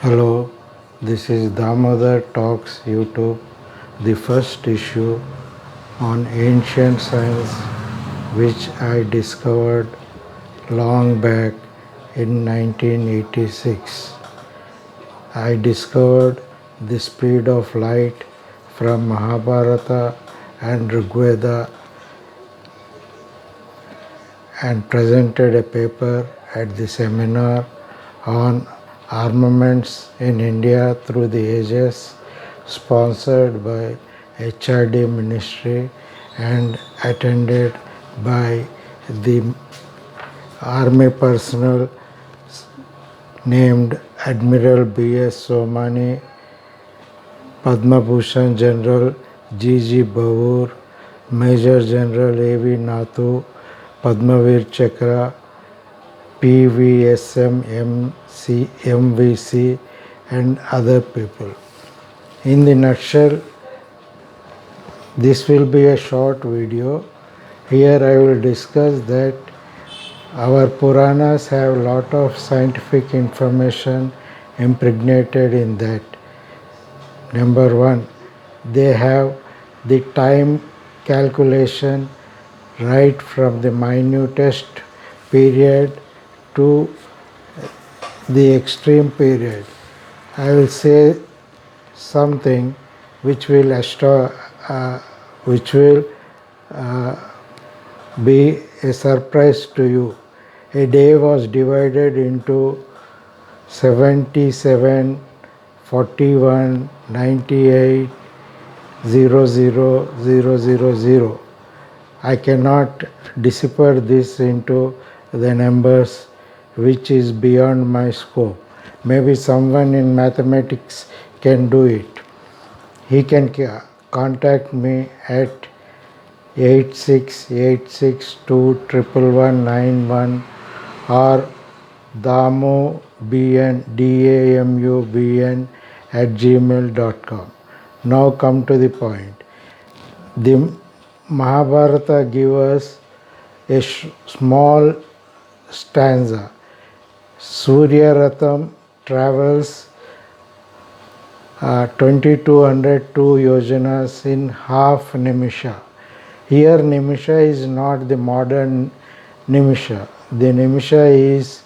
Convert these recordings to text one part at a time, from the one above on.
Hello, this is Damodar Talks YouTube, the first issue on ancient science which I discovered long back in 1986. I discovered the speed of light from Mahabharata and Rigveda and presented a paper at the seminar on armaments in India through the ages, sponsored by HRD Ministry and attended by the army personnel named Admiral B.S. Somani, Padma Bhushan General G.G. Bavur, Major General A.V. Nathu, Padmavir Chakra, PVSM MVC, and other people. In the nutshell, this will be a short video. Here I will discuss that our Puranas have a lot of scientific information impregnated in that. Number one, they have the time calculation right from the minutest period to the extreme period. I will say something which will be a surprise to you. A day was divided into 77, 41, 98, 00, 000. I cannot decipher this into the numbers which is beyond my scope. Maybe someone in mathematics can do it. He can contact me at 8686211191 or damubn@gmail.com. Now come to the point. The Mahabharata gives us a small stanza. Surya Ratham travels 2202 yojanas in half nimisha. Here nimisha is not the modern nimisha. The nimisha is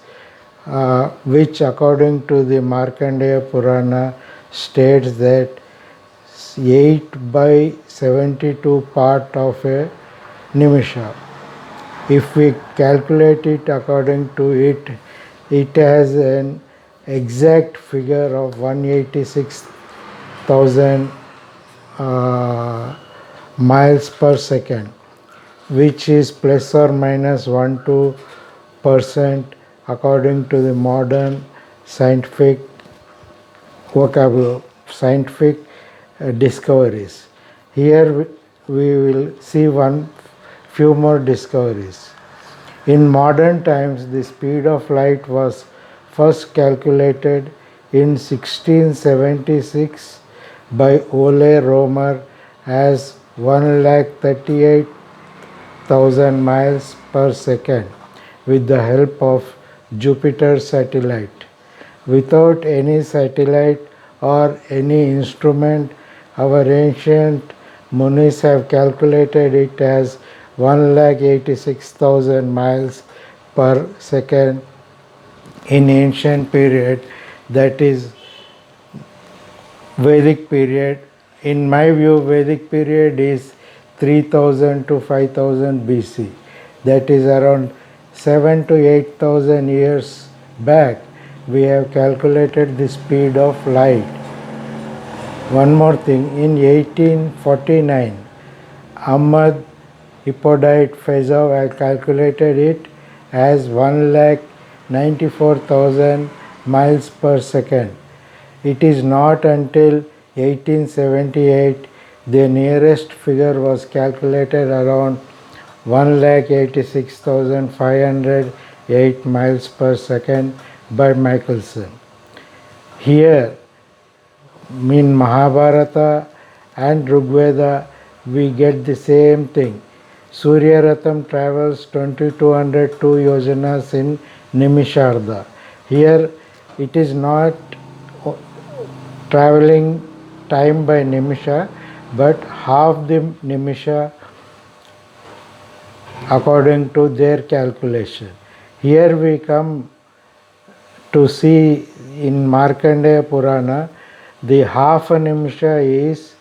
which according to the Markandeya Purana states that 8/72 part of a nimisha. If we calculate it according to it, it has an exact figure of 186,000 miles per second, which is plus or minus 1-2% according to the modern scientific vocabulary, scientific discoveries. Here we will see few more discoveries. In modern times, the speed of light was first calculated in 1676 by Ole Romer as 138,000 miles per second with the help of Jupiter satellite. Without any satellite or any instrument, our ancient Munis have calculated it as 186,000 miles per second in ancient period, that is Vedic period. In my view, Vedic period is 3000 to 5000 BC. That is around 7 to 8,000 years back. We have calculated the speed of light. One more thing, in 1849, Ahmad Hippolyte Fezov had calculated it as 194,000 miles per second. It is not until 1878 the nearest figure was calculated around 186,508 miles per second by Michelson. Here, in Mahabharata and Rigveda, we get the same thing. Surya Ratham travels 2202 yojanas in Nimisharda. Here it is not traveling time by nimisha, but half the nimisha according to their calculation. Here we come to see in Markandeya Purana, the half a nimisha is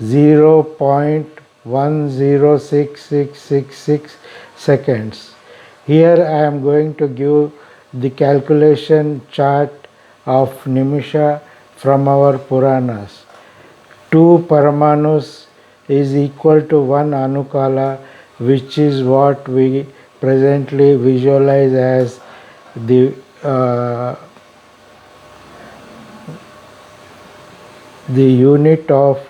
0.106666 seconds. Here I am going to give the calculation chart of nimisha from our Puranas. 2 Paramanus is equal to 1 Anukala, which is what we presently visualize as the unit of